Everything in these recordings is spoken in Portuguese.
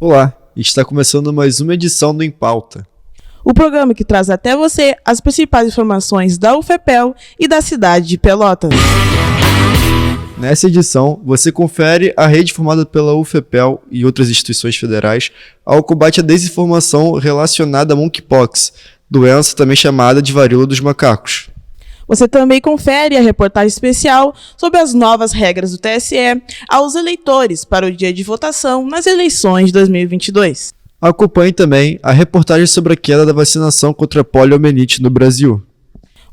Olá, está começando mais uma edição do Em Pauta. O programa que traz até você as principais informações da UFPEL e da cidade de Pelotas. Nessa edição, você confere a rede formada pela UFPEL e outras instituições federais ao combate à desinformação relacionada a monkeypox, doença também chamada de varíola dos macacos. Você também confere a reportagem especial sobre as novas regras do TSE aos eleitores para o dia de votação nas eleições de 2022. Acompanhe também a reportagem sobre a queda da vacinação contra a poliomielite no Brasil.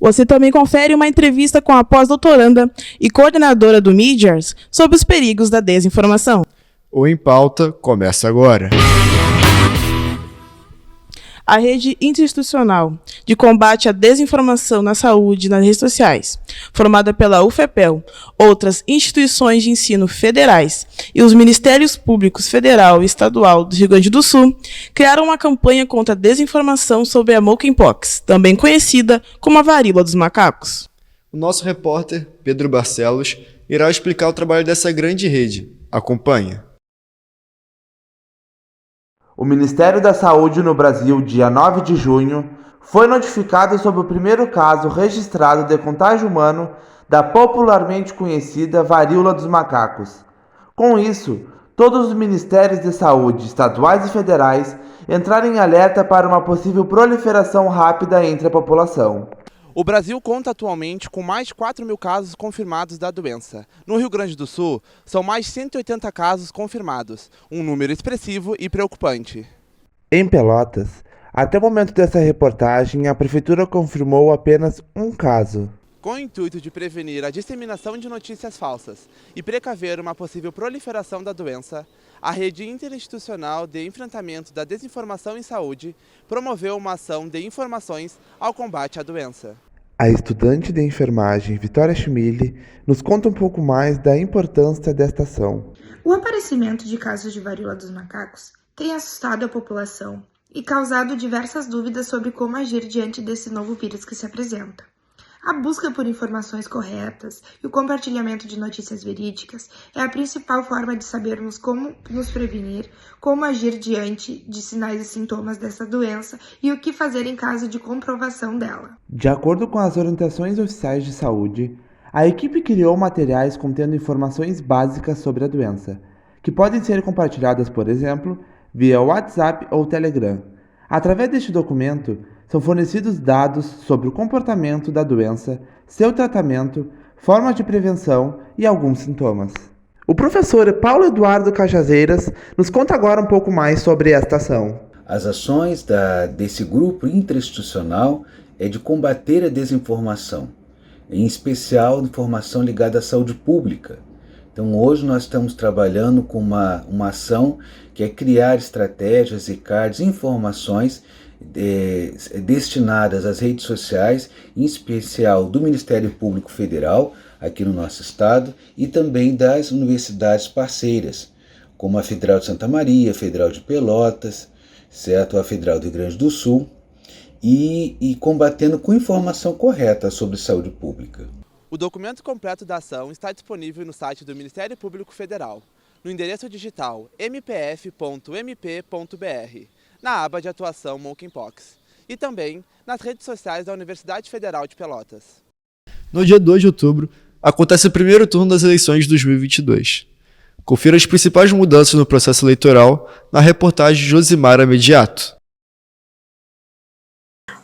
Você também confere uma entrevista com a pós-doutoranda e coordenadora do Medias sobre os perigos da desinformação. O Em Pauta começa agora. A rede interinstitucional de combate à desinformação na saúde e nas redes sociais, formada pela UFPEL, outras instituições de ensino federais e os Ministérios Públicos Federal e Estadual do Rio Grande do Sul, criaram uma campanha contra a desinformação sobre a monkeypox, também conhecida como a varíola dos macacos. O nosso repórter, Pedro Barcelos, irá explicar o trabalho dessa grande rede. Acompanhe. O Ministério da Saúde no Brasil, dia 9 de junho, foi notificado sobre o primeiro caso registrado de contágio humano da popularmente conhecida varíola dos macacos. Com isso, todos os Ministérios de Saúde, estaduais e federais, entraram em alerta para uma possível proliferação rápida entre a população. O Brasil conta atualmente com mais de 4 mil casos confirmados da doença. No Rio Grande do Sul, são mais de 180 casos confirmados, um número expressivo e preocupante. Em Pelotas, até o momento dessa reportagem, a Prefeitura confirmou apenas um caso. Com o intuito de prevenir a disseminação de notícias falsas e precaver uma possível proliferação da doença, a Rede Interinstitucional de Enfrentamento da Desinformação em Saúde promoveu uma ação de informações ao combate à doença. A estudante de enfermagem Vitória Schmille nos conta um pouco mais da importância desta ação. O aparecimento de casos de varíola dos macacos tem assustado a população e causado diversas dúvidas sobre como agir diante desse novo vírus que se apresenta. A busca por informações corretas e o compartilhamento de notícias verídicas é a principal forma de sabermos como nos prevenir, como agir diante de sinais e sintomas dessa doença e o que fazer em caso de comprovação dela. De acordo com as orientações oficiais de saúde, a equipe criou materiais contendo informações básicas sobre a doença, que podem ser compartilhadas, por exemplo, via WhatsApp ou Telegram. Através deste documento, são fornecidos dados sobre o comportamento da doença, seu tratamento, formas de prevenção e alguns sintomas. O professor Paulo Eduardo Cajazeiras nos conta agora um pouco mais sobre esta ação. As ações desse grupo interinstitucional é de combater a desinformação, em especial informação ligada à saúde pública. Então hoje nós estamos trabalhando com uma ação que é criar estratégias e cards, informações destinadas às redes sociais, em especial do Ministério Público Federal, aqui no nosso estado, e também das universidades parceiras, como a Federal de Santa Maria, a Federal de Pelotas, certo? A Federal do Rio Grande do Sul, e combatendo com informação correta sobre saúde pública. O documento completo da ação está disponível no site do Ministério Público Federal, no endereço digital mpf.mp.br, na aba de atuação Monkeypox, e também nas redes sociais da Universidade Federal de Pelotas. No dia 2 de outubro, acontece o primeiro turno das eleições de 2022. Confira as principais mudanças no processo eleitoral na reportagem de Josimara Mediato.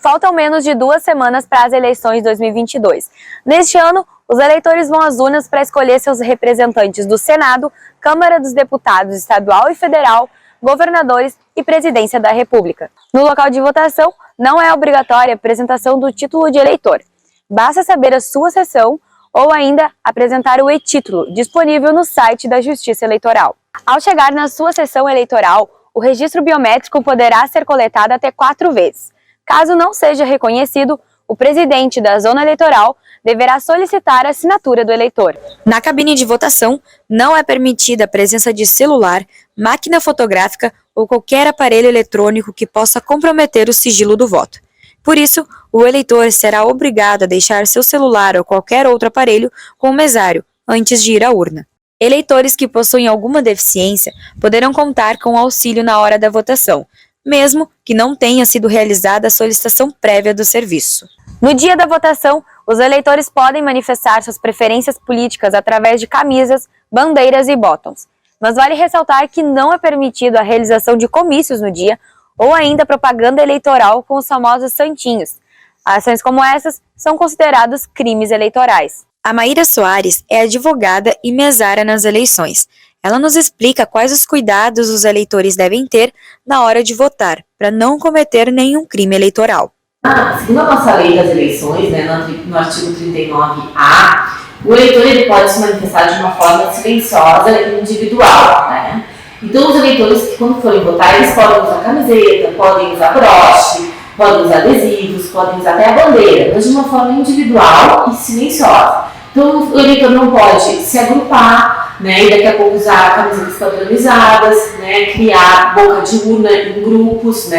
Faltam menos de 2 semanas para as eleições de 2022. Neste ano, os eleitores vão às urnas para escolher seus representantes do Senado, Câmara dos Deputados estadual e federal, governadores e presidência da República. No local de votação, não é obrigatória a apresentação do título de eleitor. Basta saber a sua seção ou ainda apresentar o e-título, disponível no site da Justiça Eleitoral. Ao chegar na sua seção eleitoral, o registro biométrico poderá ser coletado até 4 vezes. Caso não seja reconhecido, o presidente da zona eleitoral deverá solicitar a assinatura do eleitor. Na cabine de votação, não é permitida a presença de celular, máquina fotográfica ou qualquer aparelho eletrônico que possa comprometer o sigilo do voto. Por isso, o eleitor será obrigado a deixar seu celular ou qualquer outro aparelho com o mesário antes de ir à urna. Eleitores que possuem alguma deficiência poderão contar com o auxílio na hora da votação, mesmo que não tenha sido realizada a solicitação prévia do serviço. No dia da votação, os eleitores podem manifestar suas preferências políticas através de camisas, bandeiras e botões. Mas vale ressaltar que não é permitido a realização de comícios no dia ou ainda propaganda eleitoral com os famosos santinhos. Ações como essas são consideradas crimes eleitorais. A Maíra Soares é advogada e mesária nas eleições. Ela nos explica quais os cuidados os eleitores devem ter na hora de votar, para não cometer nenhum crime eleitoral. Segundo a nossa lei das eleições, no artigo 39A, o eleitor ele pode se manifestar de uma forma silenciosa e individual. Então, os eleitores que, quando forem votar, eles podem usar camiseta, podem usar broche, podem usar adesivos, podem usar até a bandeira, mas de uma forma individual e silenciosa. Então, o eleitor não pode se agrupar, e daqui a pouco usar camisetas padronizadas, criar boca de urna em grupos,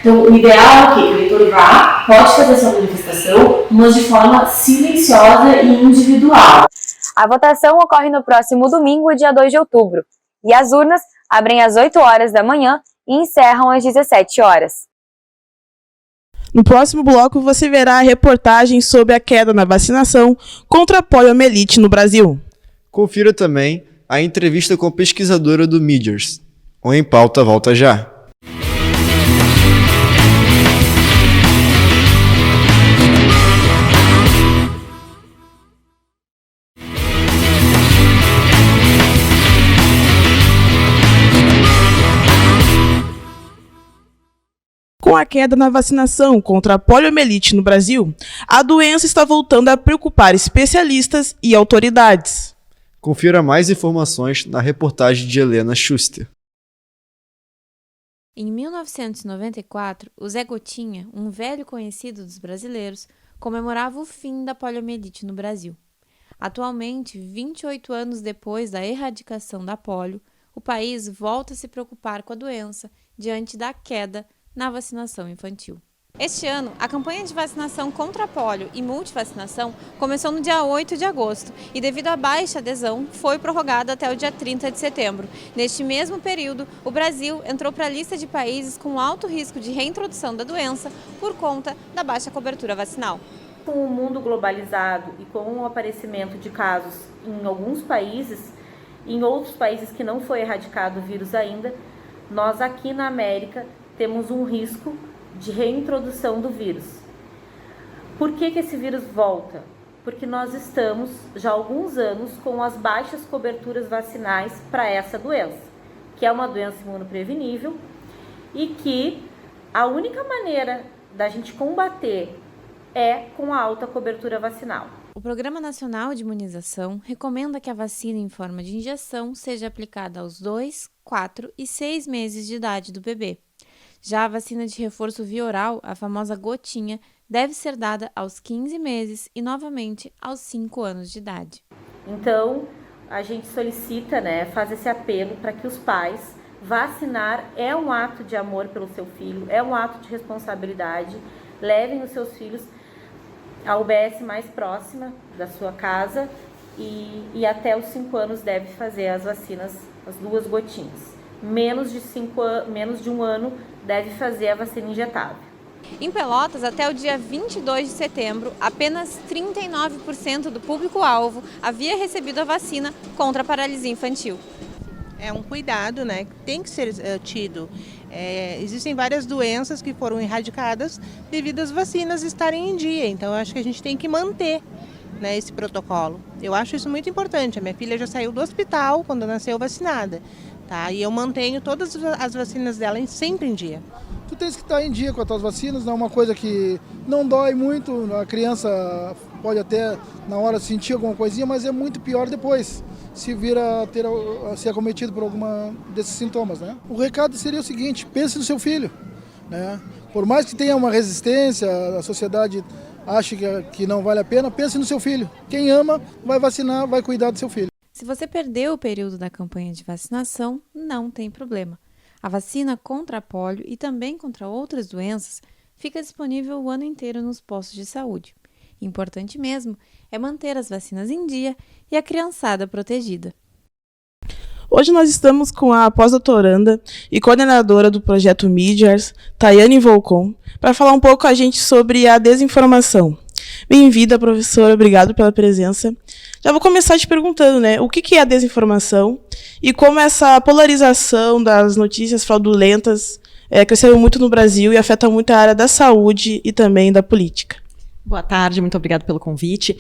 Então, o ideal é que o eleitor vá, pode fazer sua manifestação, mas de forma silenciosa e individual. A votação ocorre no próximo domingo, dia 2 de outubro, e as urnas abrem às 8 horas da manhã e encerram às 17 horas. No próximo bloco, você verá a reportagem sobre a queda na vacinação contra a poliomielite no Brasil. Confira também a entrevista com a pesquisadora do Midgers. O Em Pauta volta já. Com a queda na vacinação contra a poliomielite no Brasil, a doença está voltando a preocupar especialistas e autoridades. Confira mais informações na reportagem de Helena Schuster. Em 1994, o Zé Gotinha, um velho conhecido dos brasileiros, comemorava o fim da poliomielite no Brasil. Atualmente, 28 anos depois da erradicação da polio, o país volta a se preocupar com a doença diante da queda na vacinação infantil. Este ano, a campanha de vacinação contra a polio e multivacinação começou no dia 8 de agosto e, devido à baixa adesão, foi prorrogada até o dia 30 de setembro. Neste mesmo período, o Brasil entrou para a lista de países com alto risco de reintrodução da doença por conta da baixa cobertura vacinal. Com o mundo globalizado e com o aparecimento de casos em alguns países, em outros países que não foi erradicado o vírus ainda, nós aqui na América temos um risco de reintrodução do vírus. Por que esse vírus volta? Porque nós estamos já há alguns anos com as baixas coberturas vacinais para essa doença, que é uma doença imunoprevenível e que a única maneira da gente combater é com a alta cobertura vacinal. O Programa Nacional de Imunização recomenda que a vacina em forma de injeção seja aplicada aos 2, 4 e 6 meses de idade do bebê. Já a vacina de reforço via oral, a famosa gotinha, deve ser dada aos 15 meses e novamente aos 5 anos de idade. Então, a gente solicita, faz esse apelo para que os pais, vacinar é um ato de amor pelo seu filho, é um ato de responsabilidade, levem os seus filhos à UBS mais próxima da sua casa e até os 5 anos deve fazer as vacinas, as 2 gotinhas. Menos de um ano deve fazer a vacina injetável. Em Pelotas, até o dia 22 de setembro, apenas 39% do público-alvo havia recebido a vacina contra a paralisia infantil. É um cuidado, que tem que ser tido. Existem várias doenças que foram erradicadas devido às vacinas estarem em dia, então eu acho que a gente tem que manter esse protocolo. Eu acho isso muito importante. A minha filha já saiu do hospital quando nasceu vacinada. E eu mantenho todas as vacinas dela sempre em dia. Tu tens que estar em dia com as tuas vacinas, não é uma coisa que não dói muito, a criança pode até na hora sentir alguma coisinha, mas é muito pior depois, se vir a ser acometido por alguma desses sintomas, O recado seria o seguinte: pense no seu filho, Por mais que tenha uma resistência, a sociedade ache que não vale a pena, pense no seu filho. Quem ama vai vacinar, vai cuidar do seu filho. Se você perdeu o período da campanha de vacinação, não tem problema. A vacina contra a polio e também contra outras doenças fica disponível o ano inteiro nos postos de saúde. Importante mesmo é manter as vacinas em dia e a criançada protegida. Hoje nós estamos com a pós-doutoranda e coordenadora do projeto Mídias, Tayane Volcon, para falar um pouco com a gente sobre a desinformação. Bem-vinda, professora, obrigado pela presença. Já vou começar te perguntando, o que é a desinformação e como essa polarização das notícias fraudulentas cresceu muito no Brasil e afeta muito a área da saúde e também da política. Boa tarde, muito obrigada pelo convite.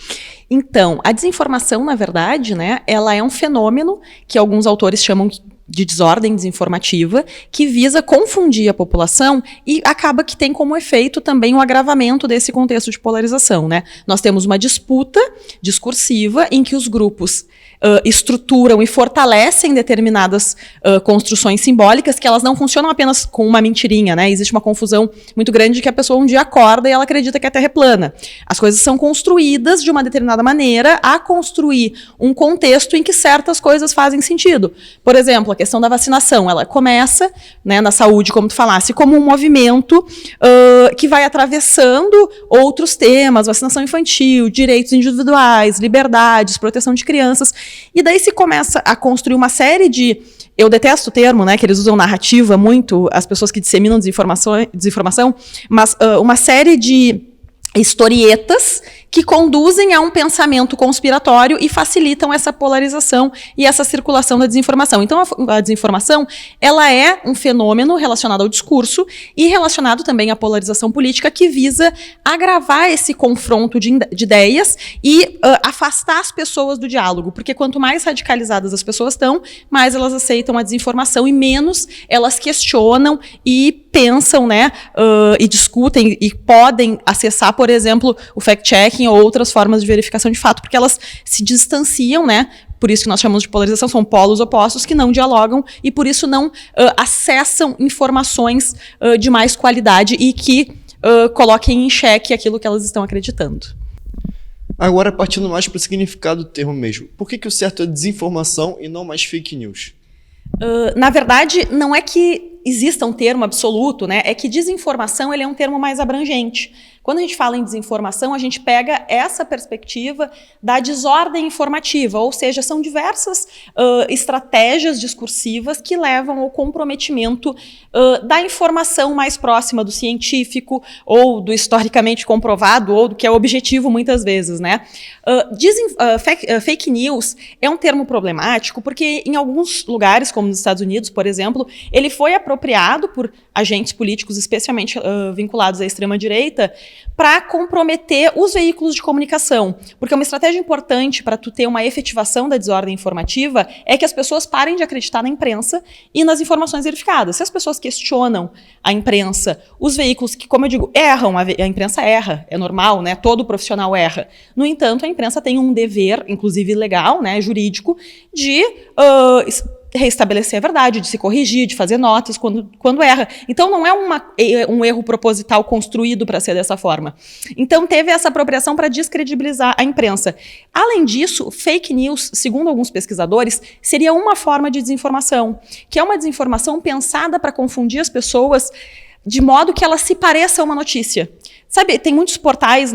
Então, a desinformação, na verdade, ela é um fenômeno que alguns autores chamam de desordem desinformativa, que visa confundir a população e acaba que tem como efeito também o agravamento desse contexto de polarização, Nós temos uma disputa discursiva em que os grupos estruturam e fortalecem determinadas construções simbólicas que elas não funcionam apenas com uma mentirinha, Existe uma confusão muito grande de que a pessoa um dia acorda e ela acredita que a Terra é plana. As coisas são construídas de uma determinada maneira a construir um contexto em que certas coisas fazem sentido. Por exemplo, a questão da vacinação, ela começa, na saúde, como tu falasse, como um movimento que vai atravessando outros temas, vacinação infantil, direitos individuais, liberdades, proteção de crianças. E daí se começa a construir uma série de... Eu detesto o termo, que eles usam narrativa muito, as pessoas que disseminam desinformação, mas uma série de historietas que conduzem a um pensamento conspiratório e facilitam essa polarização e essa circulação da desinformação. Então, a desinformação, ela é um fenômeno relacionado ao discurso e relacionado também à polarização política que visa agravar esse confronto de ideias e afastar as pessoas do diálogo, porque quanto mais radicalizadas as pessoas estão, mais elas aceitam a desinformação e menos elas questionam e pensam, e discutem e podem acessar, por exemplo, o fact-checking ou outras formas de verificação de fato, porque elas se distanciam, por isso que nós chamamos de polarização, são polos opostos que não dialogam e por isso não acessam informações de mais qualidade e que coloquem em xeque aquilo que elas estão acreditando. Agora, partindo mais para o significado do termo mesmo, por que o certo é desinformação e não mais fake news? Na verdade, não é que exista um termo absoluto, é que desinformação ele é um termo mais abrangente. Quando a gente fala em desinformação, a gente pega essa perspectiva da desordem informativa, ou seja, são diversas estratégias discursivas que levam ao comprometimento da informação mais próxima do científico, ou do historicamente comprovado, ou do que é objetivo muitas vezes, Fake news é um termo problemático porque em alguns lugares, como nos Estados Unidos, por exemplo, ele foi apropriado por agentes políticos, especialmente vinculados à extrema-direita, para comprometer os veículos de comunicação. Porque uma estratégia importante para tu ter uma efetivação da desordem informativa é que as pessoas parem de acreditar na imprensa e nas informações verificadas. Se as pessoas questionam a imprensa, os veículos que, como eu digo, erram, a imprensa erra, é normal, todo profissional erra. No entanto, a imprensa tem um dever, inclusive legal, jurídico, de reestabelecer a verdade, de se corrigir, de fazer notas quando erra. Então, não é um erro proposital construído para ser dessa forma. Então, teve essa apropriação para descredibilizar a imprensa. Além disso, fake news, segundo alguns pesquisadores, seria uma forma de desinformação, que é uma desinformação pensada para confundir as pessoas de modo que ela se pareça a uma notícia. Sabe, tem muitos portais,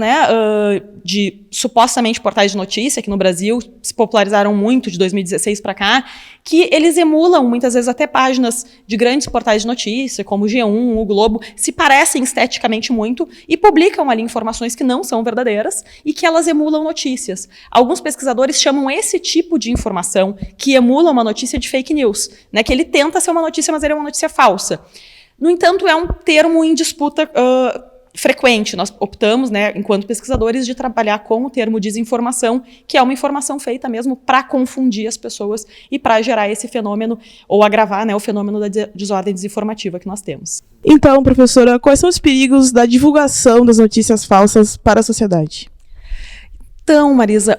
supostamente portais de notícia, que no Brasil se popularizaram muito de 2016 para cá, que eles emulam, muitas vezes, até páginas de grandes portais de notícia, como o G1, o Globo, se parecem esteticamente muito e publicam ali informações que não são verdadeiras e que elas emulam notícias. Alguns pesquisadores chamam esse tipo de informação que emula uma notícia de fake news, que ele tenta ser uma notícia, mas ele é uma notícia falsa. No entanto, é um termo em disputa frequente. Nós optamos, enquanto pesquisadores, de trabalhar com o termo desinformação, que é uma informação feita mesmo para confundir as pessoas e para gerar esse fenômeno, ou agravar o fenômeno da desordem desinformativa que nós temos. Então, professora, quais são os perigos da divulgação das notícias falsas para a sociedade? Então, Marisa,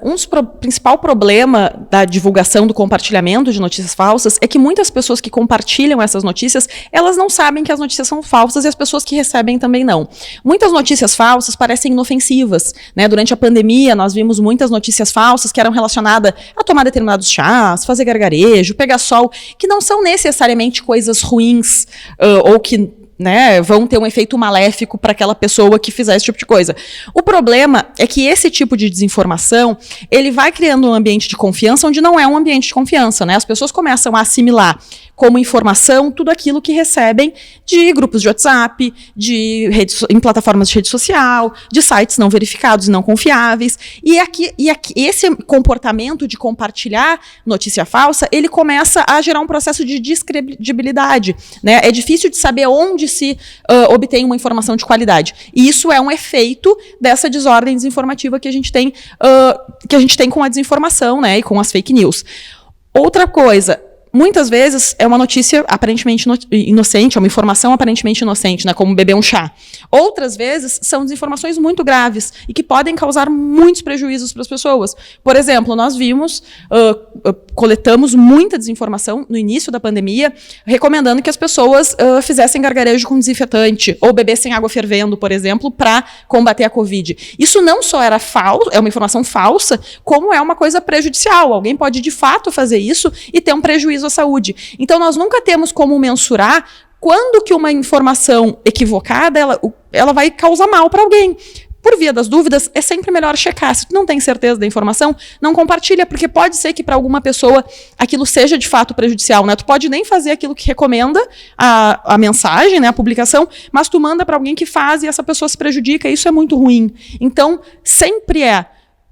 principal problema da divulgação, do compartilhamento de notícias falsas é que muitas pessoas que compartilham essas notícias, elas não sabem que as notícias são falsas e as pessoas que recebem também não. Muitas notícias falsas parecem inofensivas, Durante a pandemia, nós vimos muitas notícias falsas que eram relacionadas a tomar determinados chás, fazer gargarejo, pegar sol, que não são necessariamente coisas ruins ou que né, vão ter um efeito maléfico para aquela pessoa que fizer esse tipo de coisa. O problema é que esse tipo de desinformação, ele vai criando um ambiente de confiança onde não é um ambiente de confiança, né? As pessoas começam a assimilar como informação tudo aquilo que recebem de grupos de WhatsApp, em plataformas de rede social, de sites não verificados e não confiáveis. E esse comportamento de compartilhar notícia falsa, ele começa a gerar um processo de descredibilidade, né? É difícil de saber onde se obtém uma informação de qualidade. E isso é um efeito dessa desordem desinformativa que a gente tem com a desinformação, né, e com as fake news. Outra coisa, muitas vezes é uma notícia aparentemente inocente, é uma informação aparentemente inocente, né, como beber um chá. Outras vezes são desinformações muito graves e que podem causar muitos prejuízos para as pessoas. Por exemplo, nós coletamos muita desinformação no início da pandemia, recomendando que as pessoas fizessem gargarejo com desinfetante ou bebessem água fervendo, por exemplo, para combater a Covid. Isso não só era falso, é uma informação falsa, como é uma coisa prejudicial. Alguém pode, de fato, fazer isso e ter um prejuízo à saúde. Então, nós nunca temos como mensurar quando que uma informação equivocada ela vai causar mal para alguém. Por via das dúvidas, é sempre melhor checar. Se tu não tem certeza da informação, não compartilha, porque pode ser que para alguma pessoa aquilo seja de fato prejudicial, né? Tu pode nem fazer aquilo que recomenda a mensagem, né, a publicação, mas tu manda para alguém que faz e essa pessoa se prejudica, e isso é muito ruim. Então, sempre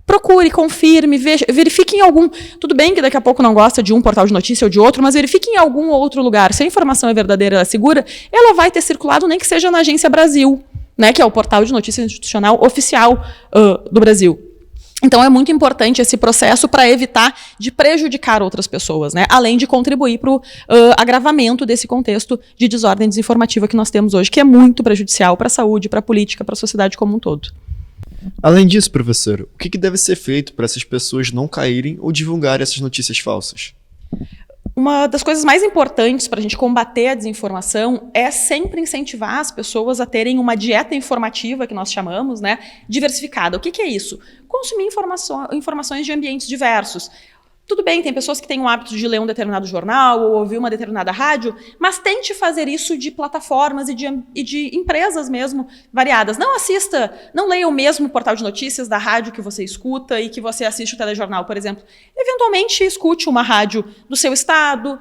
procure, confirme, verifique em algum... Tudo bem que daqui a pouco não gosta de um portal de notícia ou de outro, mas verifique em algum outro lugar. Se a informação é verdadeira, ela é segura, ela vai ter circulado, nem que seja na Agência Brasil, né, que é o portal de notícia institucional oficial do Brasil. Então, é muito importante esse processo para evitar de prejudicar outras pessoas, né, além de contribuir para o agravamento desse contexto de desordem desinformativa que nós temos hoje, que é muito prejudicial para a saúde, para a política, para a sociedade como um todo. Além disso, professor, o que deve ser feito para essas pessoas não caírem ou divulgarem essas notícias falsas? Uma das coisas mais importantes para a gente combater a desinformação é sempre incentivar as pessoas a terem uma dieta informativa, que nós chamamos, né, diversificada. O que é isso? Consumir informações de ambientes diversos. Tudo bem, tem pessoas que têm o hábito de ler um determinado jornal ou ouvir uma determinada rádio, mas tente fazer isso de plataformas e de empresas mesmo variadas. Não leia o mesmo portal de notícias da rádio que você escuta e que você assiste o telejornal, por exemplo. Eventualmente, escute uma rádio do seu estado,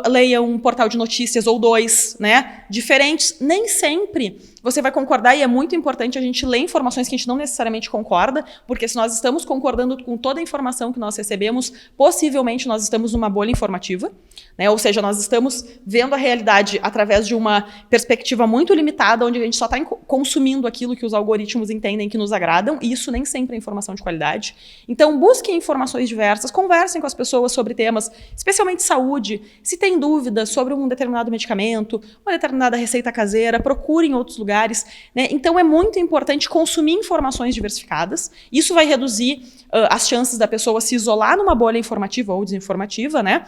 leia um portal de notícias ou dois, né, diferentes. Nem sempre você vai concordar, e é muito importante a gente ler informações que a gente não necessariamente concorda, porque se nós estamos concordando com toda a informação que nós recebemos, possivelmente nós estamos numa bolha informativa, né, ou seja, nós estamos vendo a realidade através de uma perspectiva muito limitada, onde a gente só está consumindo aquilo que os algoritmos entendem que nos agradam, e isso nem sempre é informação de qualidade. Então, busquem informações diversas, conversem com as pessoas sobre temas, especialmente saúde. Se tem dúvidas sobre um determinado medicamento, uma determinada receita caseira, procure em outros lugares, né? Então, é muito importante consumir informações diversificadas. Isso vai reduzir as chances da pessoa se isolar numa bolha informativa ou desinformativa, né?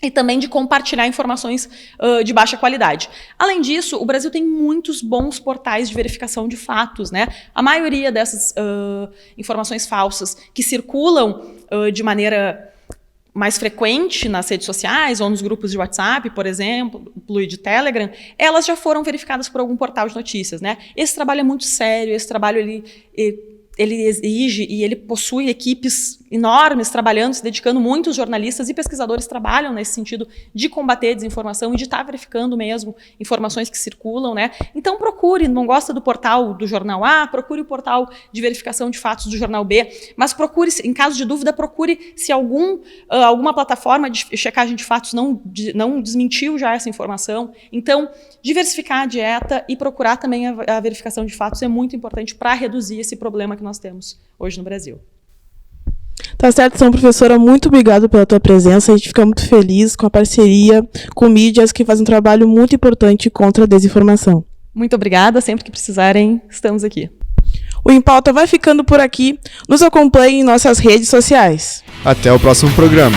E também de compartilhar informações de baixa qualidade. Além disso, o Brasil tem muitos bons portais de verificação de fatos, né? A maioria dessas informações falsas que circulam de maneira mais frequente nas redes sociais ou nos grupos de WhatsApp, por exemplo, e de Telegram, elas já foram verificadas por algum portal de notícias, né? Esse trabalho é muito sério, esse trabalho ele exige e ele possui equipes enormes trabalhando, se dedicando. Muitos jornalistas e pesquisadores trabalham nesse sentido de combater a desinformação e de estar verificando mesmo informações que circulam, né? Então procure, não gosta do portal do jornal A, procure o portal de verificação de fatos do jornal B, mas procure, em caso de dúvida, procure se alguma plataforma de checagem de fatos não desmentiu já essa informação. Então, diversificar a dieta e procurar também a verificação de fatos é muito importante para reduzir esse problema que nós temos hoje no Brasil. Tá certo, então, professora, muito obrigado pela tua presença. A gente fica muito feliz com a parceria com mídias que fazem um trabalho muito importante contra a desinformação. Muito obrigada. Sempre que precisarem, estamos aqui. O Em Pauta vai ficando por aqui. Nos acompanhe em nossas redes sociais. Até o próximo programa.